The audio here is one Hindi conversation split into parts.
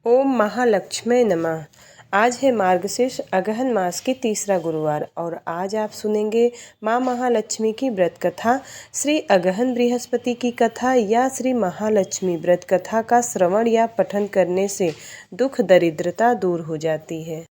ओम महालक्ष्मी नमः। आज है मार्गशीर्ष अगहन मास की तीसरा गुरुवार और आज आप सुनेंगे माँ महालक्ष्मी की व्रत कथा। श्री अगहन बृहस्पति की कथा या श्री महालक्ष्मी व्रत कथा का श्रवण या पठन करने से दुख दरिद्रता दूर हो जाती है।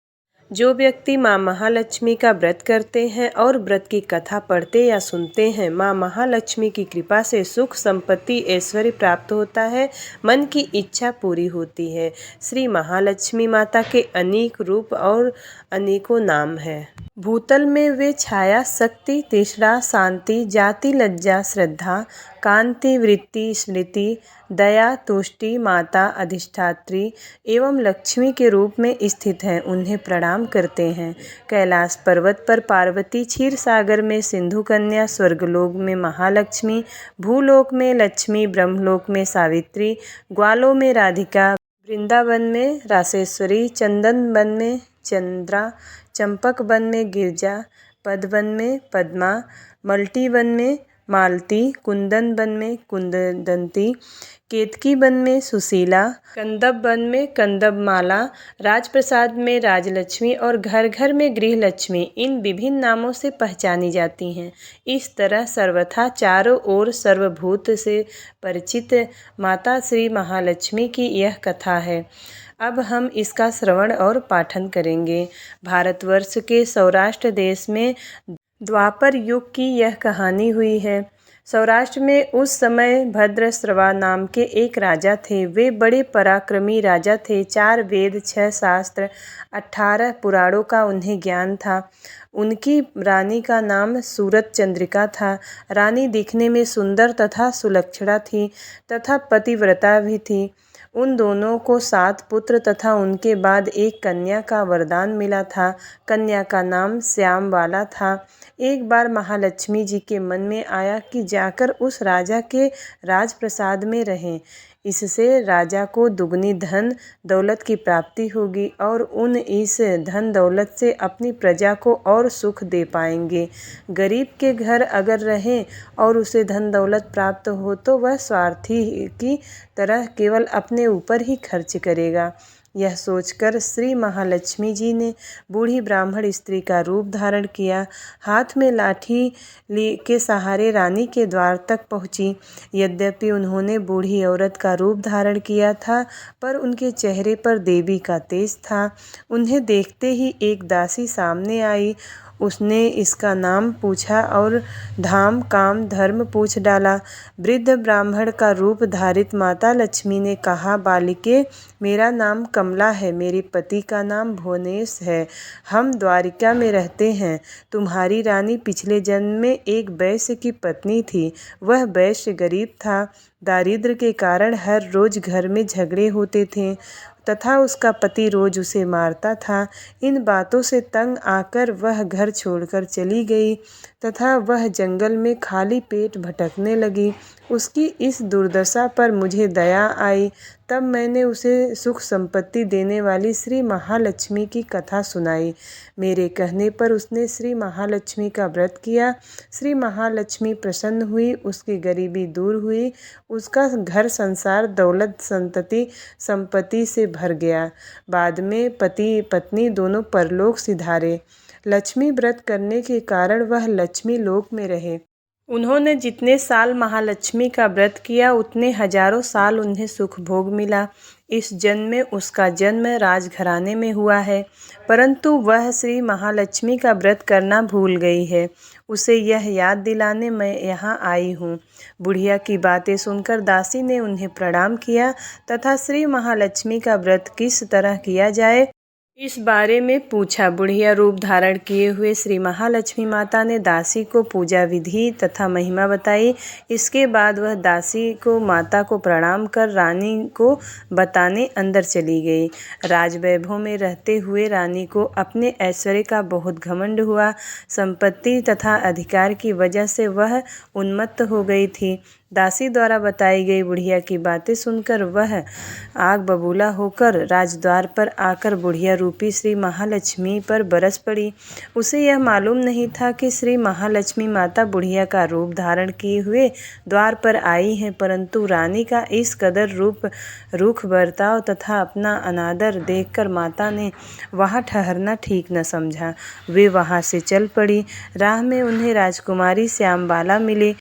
जो व्यक्ति माँ महालक्ष्मी का व्रत करते हैं और व्रत की कथा पढ़ते या सुनते हैं, माँ महालक्ष्मी की कृपा से सुख संपत्ति ऐश्वर्य प्राप्त होता है, मन की इच्छा पूरी होती है। श्री महालक्ष्मी माता के अनेक रूप और अनेकों नाम हैं। भूतल में वे छाया, शक्ति, तृष्णा, शांति, जाति, लज्जा, श्रद्धा, कांति, वृत्ति, स्मृति, दया, तुष्टि, माता, अधिष्ठात्री एवं लक्ष्मी के रूप में स्थित हैं। उन्हें प्रणाम करते हैं। कैलाश पर्वत पर पार्वती, क्षीर सागर में सिंधु कन्या, स्वर्गलोक में महालक्ष्मी, भूलोक में लक्ष्मी, ब्रह्मलोक में सावित्री, ग्वालों में राधिका, वृंदावन में रासेश्वरी, चंदन वन में चंद्रा, चंपक वन में गिरजा, पद्मवन में पद्मा, मल्टी वन में मालती, कुंदन वन में कुंदंती, केतकी वन में सुशीला, कंदब वन में कंदबमाला, राजप्रसाद में राजलक्ष्मी और घर घर में गृहलक्ष्मी इन विभिन्न नामों से पहचानी जाती हैं। इस तरह सर्वथा चारों ओर सर्वभूत से परिचित माता श्री महालक्ष्मी की यह कथा है। अब हम इसका श्रवण और पाठन करेंगे। भारतवर्ष के सौराष्ट्र देश में द्वापर युग की यह कहानी हुई है। सौराष्ट्र में उस समय भद्रश्रवा नाम के एक राजा थे। वे बड़े पराक्रमी राजा थे। 4 वेद, 6 शास्त्र, 18 पुराणों का उन्हें ज्ञान था। उनकी रानी का नाम सूरत चंद्रिका था। रानी दिखने में सुंदर तथा सुलक्षणा थी तथा पतिव्रता भी थी। उन दोनों को 7 पुत्र तथा उनके बाद एक कन्या का वरदान मिला था। कन्या का नाम श्यामबाला था। एक बार महालक्ष्मी जी के मन में आया कि जाकर उस राजा के राजप्रसाद में रहें। इससे राजा को दुगनी धन दौलत की प्राप्ति होगी और उन इस धन दौलत से अपनी प्रजा को और सुख दे पाएंगे। गरीब के घर अगर रहें और उसे धन दौलत प्राप्त हो तो वह स्वार्थी की तरह केवल अपने ऊपर ही खर्च करेगा। यह सोचकर श्री महालक्ष्मी जी ने बूढ़ी ब्राह्मण स्त्री का रूप धारण किया। हाथ में लाठी के सहारे रानी के द्वार तक पहुंची। यद्यपि उन्होंने बूढ़ी औरत का रूप धारण किया था, पर उनके चेहरे पर देवी का तेज था। उन्हें देखते ही एक दासी सामने आई। उसने इसका नाम पूछा और धाम, काम, धर्म पूछ डाला। वृद्ध ब्राह्मण का रूप धारित माता लक्ष्मी ने कहा, बालिके, मेरा नाम कमला है। मेरे पति का नाम भुवनेश है। हम द्वारिका में रहते हैं। तुम्हारी रानी पिछले जन्म में एक वैश्य की पत्नी थी। वह वैश्य गरीब था। दारिद्र्य के कारण हर रोज घर में झगड़े होते थे तथा उसका पति रोज उसे मारता था। इन बातों से तंग आकर वह घर छोड़कर चली गई तथा वह जंगल में खाली पेट भटकने लगी। उसकी इस दुर्दशा पर मुझे दया आई। तब मैंने उसे सुख संपत्ति देने वाली श्री महालक्ष्मी की कथा सुनाई। मेरे कहने पर उसने श्री महालक्ष्मी का व्रत किया। श्री महालक्ष्मी प्रसन्न हुई। उसकी गरीबी दूर हुई। उसका घर संसार दौलत संपत्ति से भर गया। बाद में पति पत्नी दोनों परलोक सिधारे। लक्ष्मी व्रत करने के कारण वह लक्ष्मी लोक में रहे। उन्होंने जितने साल महालक्ष्मी का व्रत किया उतने हजारों साल उन्हें सुख भोग मिला। इस जन्म में उसका जन्म राजघराने में हुआ है, परंतु वह श्री महालक्ष्मी का व्रत करना भूल गई है। उसे यह याद दिलाने मैं यहाँ आई हूँ। बुढ़िया की बातें सुनकर दासी ने उन्हें प्रणाम किया तथा श्री महालक्ष्मी का व्रत किस तरह किया जाए इस बारे में पूछा। बुढ़िया रूप धारण किए हुए श्री महालक्ष्मी माता ने दासी को पूजा विधि तथा महिमा बताई। इसके बाद वह दासी को माता को प्रणाम कर रानी को बताने अंदर चली गई। राजवैभव में रहते हुए रानी को अपने ऐश्वर्य का बहुत घमंड हुआ। संपत्ति तथा अधिकार की वजह से वह उन्मत्त हो गई थी। दासी द्वारा बताई गई बुढ़िया की बातें सुनकर वह आग बबूला होकर राजद्वार पर आकर बुढ़िया रूपी श्री महालक्ष्मी पर बरस पड़ी। उसे यह मालूम नहीं था कि श्री महालक्ष्मी माता बुढ़िया का रूप धारण किए हुए द्वार पर आई हैं, परंतु रानी का इस कदर रूख बर्ताव तथा अपना अनादर देखकर माता ने वहाँ ठहरना ठीक न समझा। वे वहाँ से चल पड़ी। राह में उन्हें राजकुमारी श्यामबाला मिली।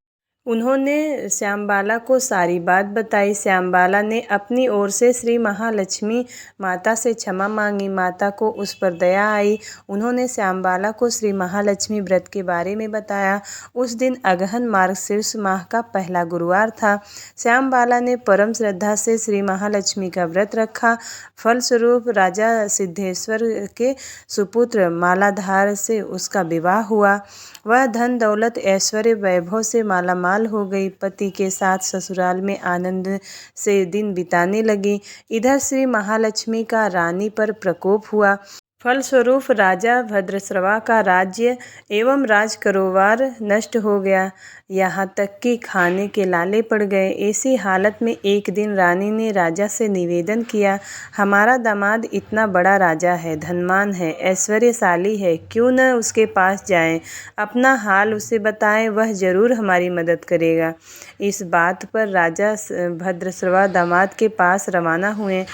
उन्होंने श्यामबाला को सारी बात बताई। श्यामबाला ने अपनी ओर से श्री महालक्ष्मी माता से क्षमा मांगी। माता को उस पर दया आई। उन्होंने श्यामबाला को श्री महालक्ष्मी व्रत के बारे में बताया। उस दिन अगहन मार्गशीर्ष माह का पहला गुरुवार था। श्यामबाला ने परम श्रद्धा से श्री महालक्ष्मी का व्रत रखा। फलस्वरूप राजा सिद्धेश्वर के सुपुत्र मालाधार से उसका विवाह हुआ। वह धन दौलत ऐश्वर्य वैभव से मालामाल हो गई। पति के साथ ससुराल में आनंद से दिन बिताने लगी। इधर श्री महालक्ष्मी का रानी पर प्रकोप हुआ। फलस्वरूप राजा भद्रश्रवा का राज्य एवं राजकरोवार नष्ट हो गया, यहाँ तक कि खाने के लाले पड़ गए। ऐसी हालत में एक दिन रानी ने राजा से निवेदन किया, हमारा दामाद इतना बड़ा राजा है, धनवान है, ऐश्वर्यशाली है, क्यों न उसके पास जाएं, अपना हाल उसे बताएं, वह जरूर हमारी मदद करेगा। इस बात पर राजा भद्रश्रवा दामाद के पास रवाना हुए।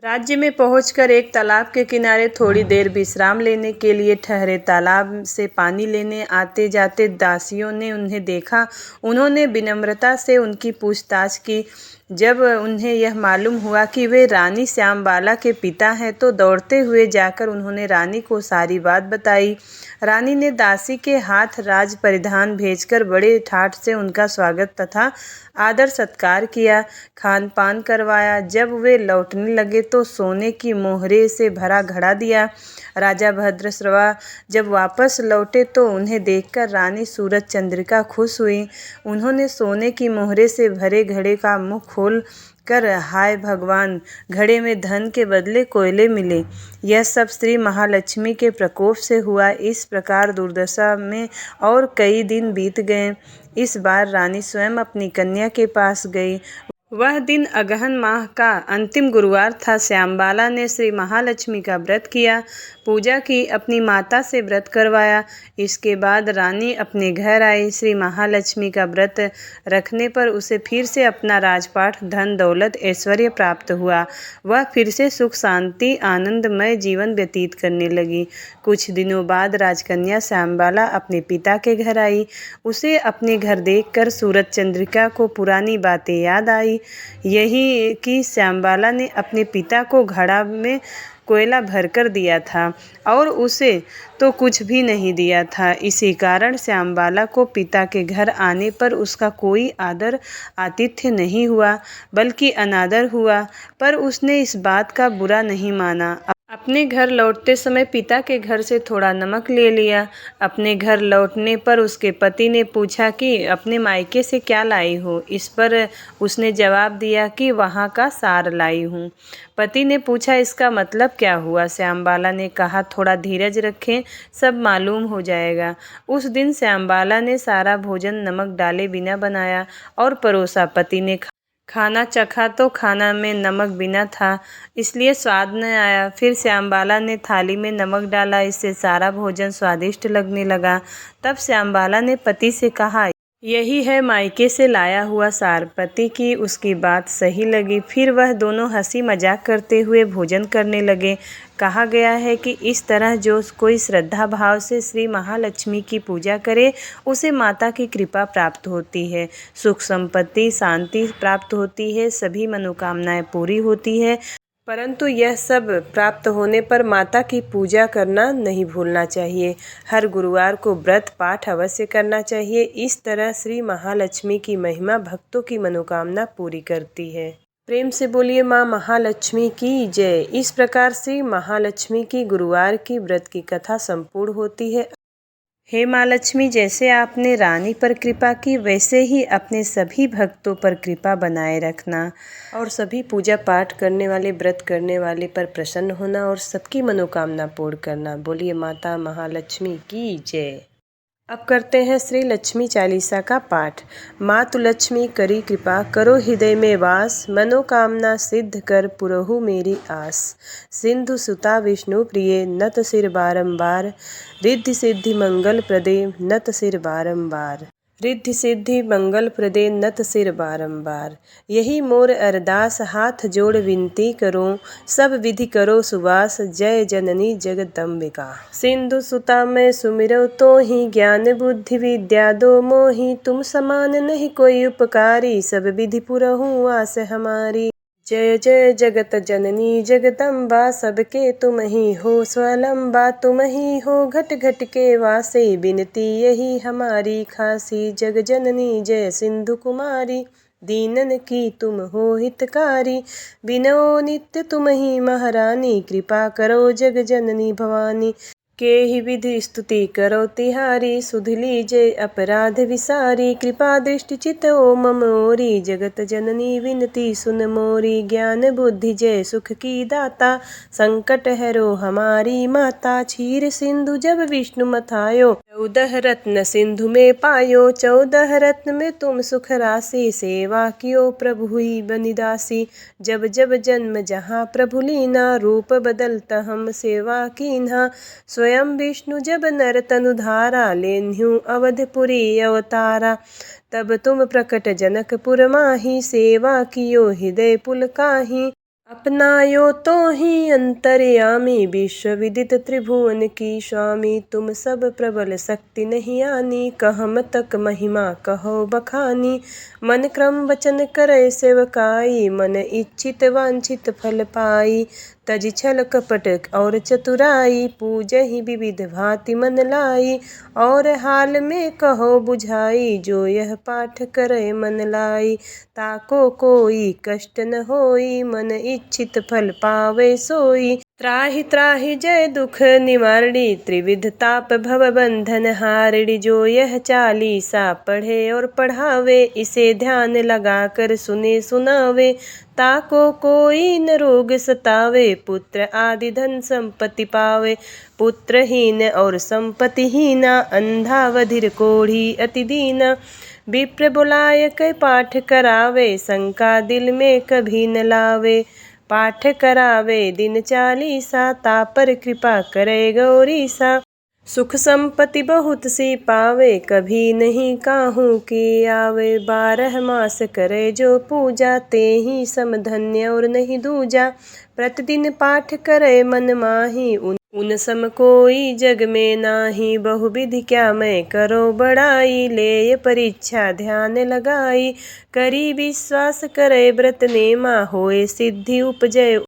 राज्य में पहुंचकर एक तालाब के किनारे थोड़ी देर विश्राम लेने के लिए ठहरे। तालाब से पानी लेने आते जाते दासियों ने उन्हें देखा। उन्होंने विनम्रता से उनकी पूछताछ की। जब उन्हें यह मालूम हुआ कि वे रानी श्यामबाला के पिता हैं, तो दौड़ते हुए जाकर उन्होंने रानी को सारी बात बताई। रानी ने दासी के हाथ राज परिधान भेजकर बड़े ठाठ से उनका स्वागत तथा आदर सत्कार किया, खान पान करवाया। जब वे लौटने लगे तो सोने की मोहरे से भरा घड़ा दिया। राजा भद्रश्रवा जब वापस लौटे तो उन्हें देखकर रानी सूरज चंद्रिका खुश हुई। उन्होंने सोने की मोहरे से भरे घड़े का मुख खोल कर, हाय भगवान, घड़े में धन के बदले कोयले मिले। यह सब श्री महालक्ष्मी के प्रकोप से हुआ। इस प्रकार दुर्दशा में और कई दिन बीत गए। इस बार रानी स्वयं अपनी कन्या के पास गई। वह दिन अगहन माह का अंतिम गुरुवार था। श्यामबाला ने श्री महालक्ष्मी का व्रत किया, पूजा की, अपनी माता से व्रत करवाया। इसके बाद रानी अपने घर आई। श्री महालक्ष्मी का व्रत रखने पर उसे फिर से अपना राजपाट, धन दौलत, ऐश्वर्य प्राप्त हुआ। वह फिर से सुख शांति आनंदमय जीवन व्यतीत करने लगी। कुछ दिनों बाद राजकन्या श्यामबाला अपने पिता के घर आई। उसे अपने घर देखकर सूरज चंद्रिका को पुरानी बातें याद आई। यही कि श्यामबाला ने अपने पिता को घड़ा में कोयला भरकर दिया था और उसे तो कुछ भी नहीं दिया था। इसी कारण श्यामबाला को पिता के घर आने पर उसका कोई आदर आतिथ्य नहीं हुआ, बल्कि अनादर हुआ। पर उसने इस बात का बुरा नहीं माना। अपने घर लौटते समय पिता के घर से थोड़ा नमक ले लिया। अपने घर लौटने पर उसके पति ने पूछा कि अपने मायके से क्या लाई हो। इस पर उसने जवाब दिया कि वहाँ का सार लाई हूँ। पति ने पूछा, इसका मतलब क्या हुआ? श्यामबाला ने कहा, थोड़ा धीरज रखें, सब मालूम हो जाएगा। उस दिन श्यामबाला ने सारा भोजन नमक डाले बिना बनाया और परोसा। पति ने खाना चखा तो खाना में नमक बिना था, इसलिए स्वाद न आया। फिर श्यामबाला ने थाली में नमक डाला, इससे सारा भोजन स्वादिष्ट लगने लगा। तब श्यामबाला ने पति से कहा, यही है मायके से लाया हुआ सार। पति की उसकी बात सही लगी। फिर वह दोनों हंसी मजाक करते हुए भोजन करने लगे। कहा गया है कि इस तरह जो कोई श्रद्धा भाव से श्री महालक्ष्मी की पूजा करे, उसे माता की कृपा प्राप्त होती है, सुख संपत्ति शांति प्राप्त होती है, सभी मनोकामनाएं पूरी होती है। परंतु यह सब प्राप्त होने पर माता की पूजा करना नहीं भूलना चाहिए। हर गुरुवार को व्रत पाठ अवश्य करना चाहिए। इस तरह श्री महालक्ष्मी की महिमा भक्तों की मनोकामना पूरी करती है। प्रेम से बोलिए माँ महालक्ष्मी की जय। इस प्रकार से महालक्ष्मी की गुरुवार की व्रत की कथा संपूर्ण होती है। हे माँ लक्ष्मी, जैसे आपने रानी पर कृपा की, वैसे ही अपने सभी भक्तों पर कृपा बनाए रखना और सभी पूजा पाठ करने वाले, व्रत करने वाले पर प्रसन्न होना और सबकी मनोकामना पूर्ण करना। बोलिए माता महालक्ष्मी की जय। अब करते हैं श्री लक्ष्मी चालीसा का पाठ। मातु लक्ष्मी करी कृपा, करो हृदय में वास, मनोकामना सिद्ध कर पुरहु मेरी आस। सिंधु सुता विष्णु प्रिय, नत सिर बारंबार, रिद्धि सिद्धि मंगल प्रदे, नत सिर बारंबार। रिद्धि सिद्धि मंगल प्रदे, नत सिर बारंबार। यही मोर अरदास, हाथ जोड़ विनती करो, सब विधि करो सुवास, जय जननी जगदम्बिका। सिंधु सुता मैं सुमिरौ तो ही, ज्ञान बुद्धि विद्या दो मोहि, तुम समान नहीं कोई उपकारी, सब विधि पुरहु आस हमारी। जय जय जगत जननी जगदम्बा, सबके तुम ही हो स्वलंबा, तुम ही हो घट घट के वासे, बिनती यही हमारी खासी। जग जननी जय सिंधु कुमारी, दीनन की तुम हो हितकारी, बिनो नित्य तुम ही महारानी, कृपा करो जग जननी भवानी। के ही विधि स्तुति करो तिहारी, सुध लीजे अपराध विसारी, कृपा दृष्टि चित ओ ममोरी, जगत जननी विनती सुन मोरी। ज्ञान बुद्धि जय सुख की दाता, संकट हरो हमारी माता, क्षीर सिंधु जब विष्णु मथायो, 14 रत्न सिंधु में पायो, 14 रत्न में तुम सुख राशि, सेवा कियो प्रभु ही बनिदासी। जब जब जन्म जहाँ प्रभु लीना, रूप बदलता हम सेवा कीन्हा, स्वयं विष्णु जब नर तनु धारा, लेन्हु अवधपुरी अवतारा। तब तुम प्रकट जनकपुर माही, सेवा कियो हृदय पुलकाही, अपनायो तो ही अंतर्यामी, विश्व विदित त्रिभुवन की स्वामी। तुम सब प्रबल शक्ति नहीं आनी, कहम तक महिमा कहो बखानी, मन क्रम वचन करे सेवकाई, मन इच्छित वांछित फल पाई। तज छल कपट और चतुराई, पूजहि विविध भांति मन लाई, और हाल में कहो बुझाई, जो यह पाठ करे मन लाई। ताको कोई कष्ट न होई, मन इच्छित फल पावे सोई, त्राहि त्राहि जय दुख निवारणी, त्रिविध ताप भव बंधन हारिणी। जो यह चालीसा पढ़े और पढ़ावे, इसे ध्यान लगा कर सुने सुनावे, ताको कोई न रोग सतावे, पुत्र आदि धन संपत्ति पावे। पुत्रहीन और संपत्तिहीना, अंधा बधिर कोढ़ी अति दीना, विप्र बुलाय कै पाठ करावे, शंका दिल में कभी न लावे। पाठ करावे दिन चालीसा, तापर कृपा करे गौरीसा, सुख संपत्ति बहुत सी पावे, कभी नहीं काहू की आवे। 12 मास करे जो पूजा, ते ही समधन्य और नहीं दूजा, प्रतिदिन पाठ करे मन माही, उन सम कोई जग में नाही। बहुविधि क्या मैं करो बड़ाई, ले परीक्षा ध्यान लगाई, करी विश्वास करे व्रत नेमा, होए सिद्धि उपजय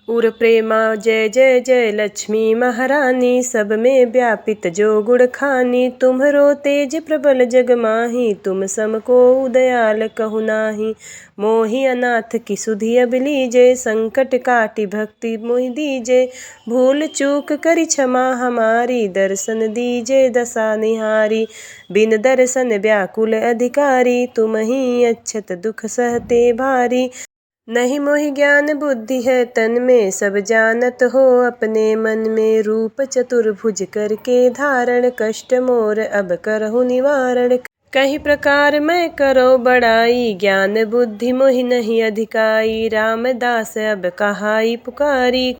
उर प्रेमा। जय जय जय लक्ष्मी महारानी, सब में व्यापित जो गुण खानी, तुम्हरो तेज प्रबल जग माही, तुम सम को दयाल कहु नाही। मोहि अनाथ की सुधि अब लीजे, संकट काटि भक्ति मोहि दीजे, भूल चूक करि क्षमा हमारी, दर्शन दीजे दशा निहारी। बिन दर्शन व्याकुल अधिकारी, तुम ही अक्षत दुख सहते भारी। नहीं मोहि ज्ञान बुद्धि है तन में, सब जानत हो अपने मन में, रूप चतुर्भुज करके धारण, कष्ट मोर अब करहु निवारण। कहीं प्रकार मैं करो बड़ाई, ज्ञान बुद्धि मोहि नहीं अधिकाई, रामदास अब कहाई पुकारी,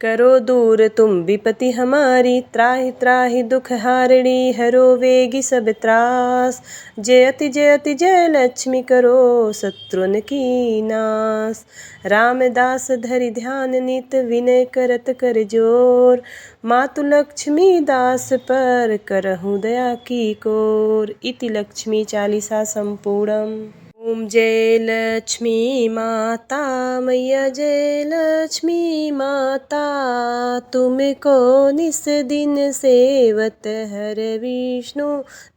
करो दूर तुम विपति हमारी। त्राहि त्राहि दुख हारिणी, हरो वेगी सब त्रास, जयति जयति जय लक्ष्मी करो शत्रुन की नाश। रामदास धरि ध्यान नित, विनय करत कर जोर, मातु लक्ष्मी दास पर करहु दया की कोर। इति लक्ष्मी चालीसा संपूर्णम। ओम जय लक्ष्मी माता मैया, जय लक्ष्मी माता, तुमको निस दिन सेवत हर विष्णु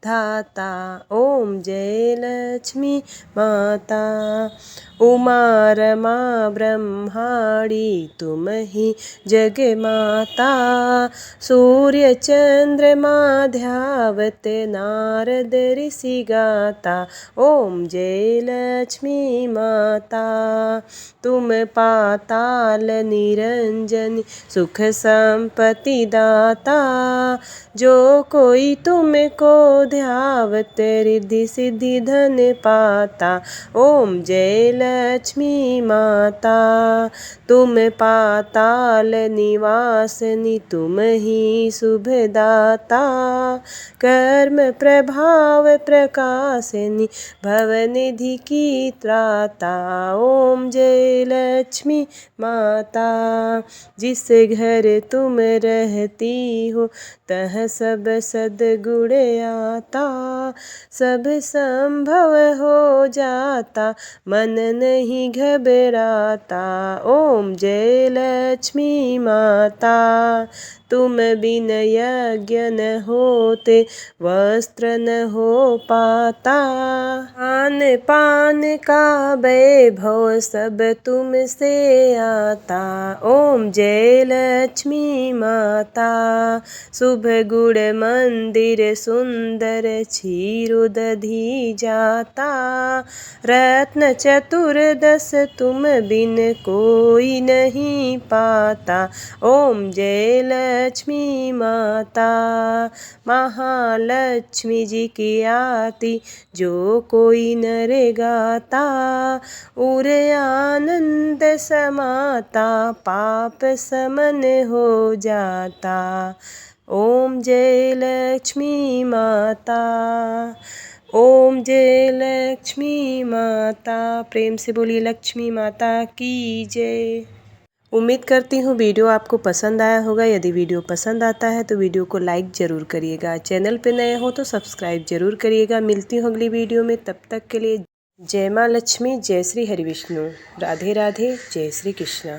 धाता। ओम जय लक्ष्मी माता। उमा रमा ब्रह्माणी, तुम ही जग माता, सूर्य चंद्रमा ध्यावत, नारद ऋषि गाता। ओम जय जय लक्ष्मी माता। तुम पाताल निरंजनी सुख संपत्ति दाता। जो कोई तुमको ध्यावत रिद्धि सिद्धि धन पाता। ओम जय लक्ष्मी माता। तुम पाताल निवासनी तुम ही शुभदाता। कर्म प्रभाव प्रकाशनी भवनिधि की त्राता। ओम जय लक्ष्मी माता। जिस घर तुम रहती हो तह सब सद्गुण आता। सब संभव हो जाता मन नहीं घबराता। ओम जय लक्ष्मी माता। तुम बिन यज्ञ न होते वस्त्र न हो पाता। आन पान का वैभव सब तुमसे आता। ओम जय लक्ष्मी माता। शुभ गुण मंदिर सुंदर क्षीर दधी जाता। रत्न चतुर्दश तुम बिन कोई नहीं पाता। ओम जय लक्ष्मी माता। महालक्ष्मी जी की आरती जो कोई नर गाता। उर आनंद समाता पाप समन हो जाता। ओम जय लक्ष्मी माता। ओम जय लक्ष्मी माता। प्रेम से बोलिए लक्ष्मी माता की जय। उम्मीद करती हूँ वीडियो आपको पसंद आया होगा। यदि वीडियो पसंद आता है तो वीडियो को लाइक ज़रूर करिएगा। चैनल पे नए हो तो सब्सक्राइब जरूर करिएगा। मिलती हूँ अगली वीडियो में, तब तक के लिए जय माँ लक्ष्मी, जय श्री हरि विष्णु, राधे राधे, जय श्री कृष्णा।